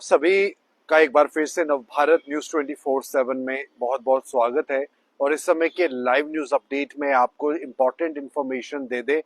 सभी का एक बार फिर से नवभारत न्यूज 24/7 में बहुत बहुत स्वागत है। और इस समय के लाइव न्यूज अपडेट में आपको इम्पोर्टेंट इंफॉर्मेशन दे दे।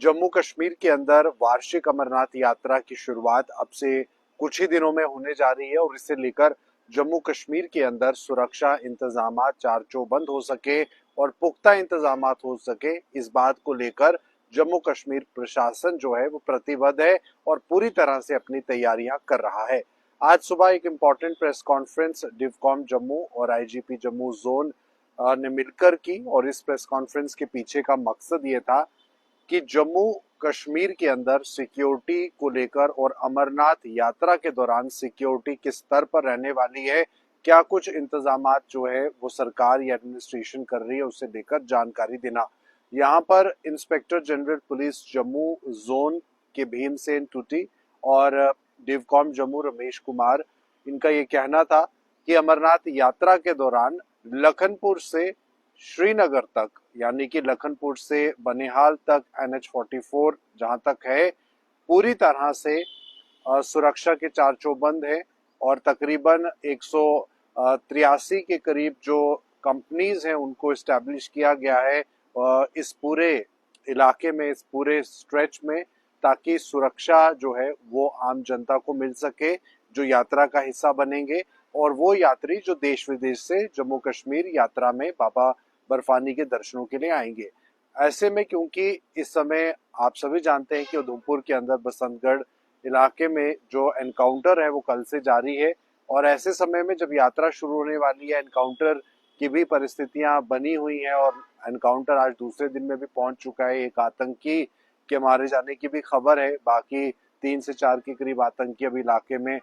जम्मू कश्मीर के अंदर वार्षिक अमरनाथ यात्रा की शुरुआत अब से कुछ ही दिनों में होने जा रही है और इसे लेकर जम्मू कश्मीर के अंदर सुरक्षा इंतजामात चार चौबंद हो सके और पुख्ता इंतजामात हो सके, इस बात को लेकर जम्मू कश्मीर प्रशासन जो है वो प्रतिबद्ध है और पूरी तरह से अपनी तैयारियां कर रहा है। आज सुबह एक इम्पॉर्टेंट प्रेस कॉन्फ्रेंस डिवकॉम जम्मू और आईजीपी जम्मू जोन ने मिलकर की और इस प्रेस कॉन्फ्रेंस के पीछे का मकसद ये था कि जम्मू कश्मीर के अंदर सिक्योरिटी को लेकर और अमरनाथ यात्रा के दौरान सिक्योरिटी किस स्तर पर रहने वाली है, क्या कुछ इंतजामात जो है वो सरकार या एडमिनिस्ट्रेशन कर रही है, उसे लेकर जानकारी देना। यहाँ पर inspector general police Jammu zone के भीमसेन टूटी और डिवकॉम जम्मू रमेश कुमार, इनका ये कहना था कि अमरनाथ यात्रा के दौरान लखनपुर से श्रीनगर तक, यानी कि लखनपुर से बनिहाल तक NH-44 जहां तक है, पूरी तरह से सुरक्षा के चार चौबंद है और तकरीबन 183 के करीब जो कंपनीज हैं उनको इस्टेब्लिश किया गया है इस पूरे इलाके में, इस पूरे स्ट्रेच में, ताकि सुरक्षा जो है वो आम जनता को मिल सके जो यात्रा का हिस्सा बनेंगे और वो यात्री जो देश विदेश से जम्मू कश्मीर यात्रा में बाबा बर्फानी के दर्शनों के लिए आएंगे। ऐसे में क्योंकि इस समय आप सभी जानते हैं कि उधमपुर के अंदर बसंतगढ़ इलाके में जो एनकाउंटर है वो कल से जारी है और ऐसे समय में जब यात्रा शुरू होने वाली है, एनकाउंटर की भी परिस्थितियां बनी हुई हैं और एनकाउंटर आज दूसरे दिन में भी पहुंच चुका है। एक आतंकी के मारे जाने की भी खबर है, बाकी 3 से 4 के करीब आतंकी अभी इलाके में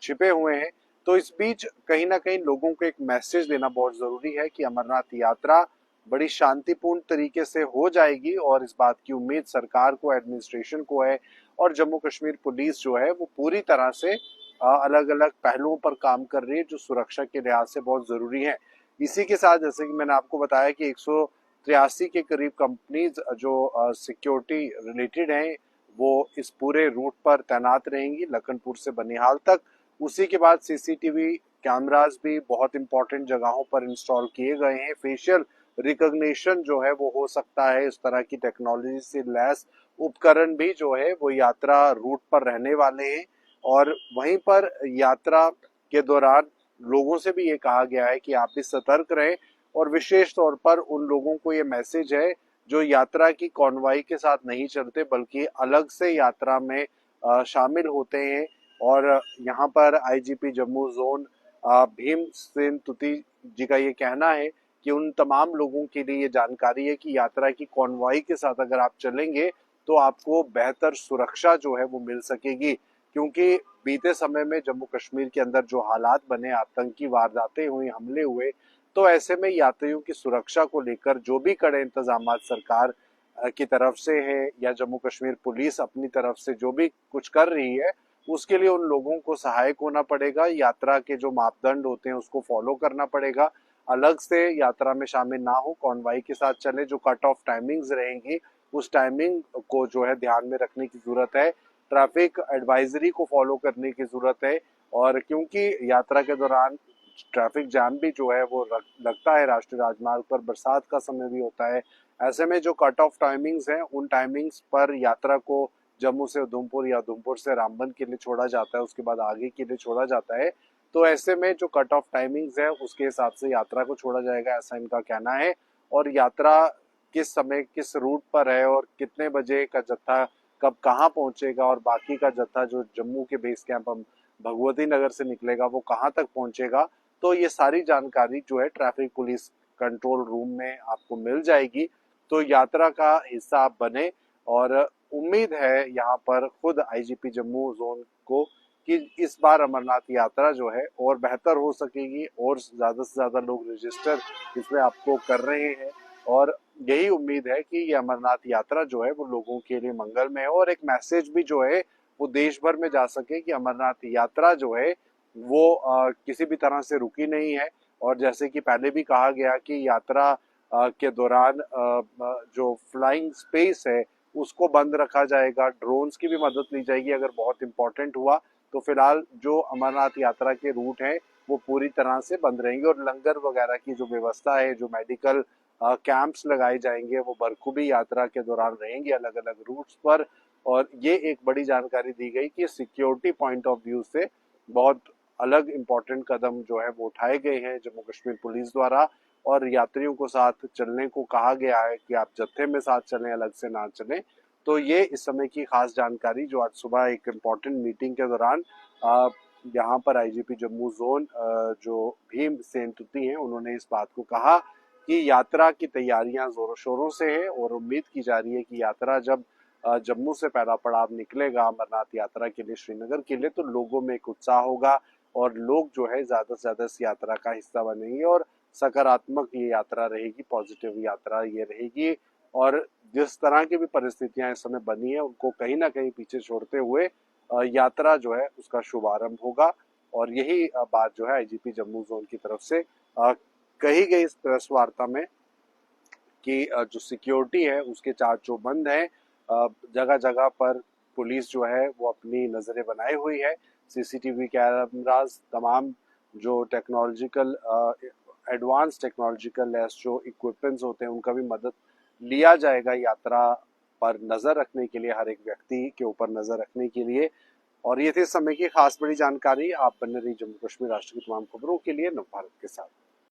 छिपे हुए हैं। तो इस बीच कहीं ना कहीं लोगों को एक मैसेज देना बहुत जरूरी है कि अमरनाथ यात्रा बड़ी शांतिपूर्ण तरीके से हो जाएगी और इस बात की उम्मीद सरकार को, एडमिनिस्ट्रेशन को है और जम्मू कश्मीर पुलिस जो है वो पूरी तरह से अलग अलग पहलुओं पर काम कर रही है जो सुरक्षा के लिहाज से बहुत जरूरी है। इसी के साथ जैसे कि मैंने आपको बताया कि 183 के करीब कंपनीज जो सिक्योरिटी रिलेटेड हैं वो इस पूरे रूट पर तैनात रहेंगी लखनपुर से बनिहाल तक। उसी के बाद सीसीटीवी कैमरास भी बहुत इंपॉर्टेंट जगहों पर इंस्टॉल किए गए हैं। फेशियल रिकॉग्निशन जो है वो हो सकता है, इस तरह की टेक्नोलॉजी से लैस उपकरण भी जो है वो यात्रा रूट पर रहने वाले हैं। और वहीं पर यात्रा के दौरान लोगों से भी ये कहा गया है कि आप भी सतर्क रहें और विशेष तौर पर उन लोगों को ये मैसेज है जो यात्रा की कॉन्वॉय के साथ नहीं चलते बल्कि अलग से यात्रा में शामिल होते हैं। और यहाँ पर आईजीपी जम्मू जोन भीमसेन तुति जी का ये कहना है कि उन तमाम लोगों के लिए ये जानकारी है कि यात्रा की कॉन्वॉय के साथ अगर आप चलेंगे तो आपको बेहतर सुरक्षा जो है वो मिल सकेगी, क्योंकि बीते समय में जम्मू कश्मीर के अंदर जो हालात बने, आतंकी वारदातें हुई, हमले हुए, तो ऐसे में यात्रियों की सुरक्षा को लेकर जो भी कड़े इंतजाम सरकार की तरफ से है या जम्मू कश्मीर पुलिस अपनी तरफ से जो भी कुछ कर रही है, उसके लिए उन लोगों को सहायक होना पड़ेगा। यात्रा के जो मापदंड होते हैं उसको फॉलो करना पड़ेगा, अलग से यात्रा में शामिल ना हो, कॉन्वाई के साथ चले। जो कट ऑफ टाइमिंग्स रहेंगी उस टाइमिंग को जो है ध्यान में रखने की जरूरत है, ट्रैफिक एडवाइजरी को फॉलो करने की जरूरत है। और क्योंकि यात्रा के दौरान ट्रैफिक जाम भी जो है वो लगता है राष्ट्रीय राजमार्ग पर, बरसात का समय भी होता है, ऐसे में जो कट ऑफ टाइमिंग्स हैं उन टाइमिंग्स पर यात्रा को जम्मू से उधमपुर या उधमपुर से रामबन के लिए छोड़ा जाता है, उसके बाद आगे के लिए छोड़ा जाता है। तो ऐसे में जो कट ऑफ टाइमिंग्स है उसके हिसाब से यात्रा को छोड़ा जाएगा, ऐसा इनका कहना है। और यात्रा किस समय किस रूट पर है और कितने बजे का जत्था कब कहाँ पहुंचेगा और बाकी का जत्था जो जम्मू के बेस कैंप हम भगवती नगर से निकलेगा वो कहाँ तक पहुंचेगा, तो ये सारी जानकारी जो है ट्रैफिक पुलिस कंट्रोल रूम में आपको मिल जाएगी। तो यात्रा का हिस्सा आप बने और उम्मीद है यहाँ पर खुद आईजीपी जम्मू जोन को कि इस बार अमरनाथ यात्रा जो है और बेहतर हो सकेगी और ज्यादा से ज्यादा लोग रजिस्टर इसमें आपको कर रहे हैं। और यही उम्मीद है कि ये अमरनाथ यात्रा जो है वो लोगों के लिए मंगलमय है और एक मैसेज भी जो है वो देश भर में जा सके कि अमरनाथ यात्रा जो है वो किसी भी तरह से रुकी नहीं है। और जैसे कि पहले भी कहा गया कि यात्रा के दौरान जो फ्लाइंग स्पेस है उसको बंद रखा जाएगा, ड्रोन्स की भी मदद ली जाएगी अगर बहुत इंपॉर्टेंट हुआ तो फिलहाल जो अमरनाथ यात्रा के रूट हैं वो पूरी तरह से बंद रहेंगे और लंगर वगैरह की जो व्यवस्था है, जो मेडिकल कैंप्स लगाए जाएंगे वो बरखुबी यात्रा के दौरान रहेंगे अलग अलग रूट्स पर। और ये एक बड़ी जानकारी दी गई कि सिक्योरिटी पॉइंट ऑफ व्यू से बहुत अलग इम्पोर्टेंट कदम जो है वो उठाए गए हैं जम्मू कश्मीर पुलिस द्वारा। और यात्रियों को साथ चलने को कहा गया है कि आप जत्थे में साथ चलें, अलग से ना चलें। तो ये इस समय की खास जानकारी जो आज सुबह एक इम्पोर्टेंट मीटिंग के दौरान यहाँ पर आईजीपी जम्मू जोन जो भीम सेन तुति हैं उन्होंने इस बात को कहा कि यात्रा की तैयारियां जोरों शोरों से है और उम्मीद की जा रही है कि यात्रा जब जम्मू से पहला पड़ाव निकलेगा अमरनाथ यात्रा के लिए श्रीनगर के लिए, तो लोगों में एक उत्साह होगा और लोग जो है ज्यादा से ज्यादा इस यात्रा का हिस्सा बनेंगे और सकारात्मक ये यात्रा रहेगी, पॉजिटिव यात्रा ये रहेगी। और जिस तरह की भी परिस्थितियां इस समय बनी है उनको कहीं ना कहीं पीछे छोड़ते हुए यात्रा जो है उसका शुभारंभ होगा। और यही बात जो है आईजीपी जम्मू जोन की तरफ से कही गई इस प्रेस वार्ता में कि जो सिक्योरिटी है उसके चार चौबंद हैं। जगह जगह पर पुलिस जो है वो अपनी नजरें बनाए हुई है, सीसीटीवी कैमरास, तमाम जो टेक्नोलॉजिकल एडवांस टेक्नोलॉजिकल जो इक्विपमेंट्स होते हैं उनका भी मदद लिया जाएगा यात्रा पर नजर रखने के लिए, हर एक व्यक्ति के ऊपर नजर रखने के लिए। और ये थे इस समय की खास बड़ी जानकारी। आप बने रही जम्मू कश्मीर राष्ट्र की तमाम खबरों के लिए नवभारत के साथ।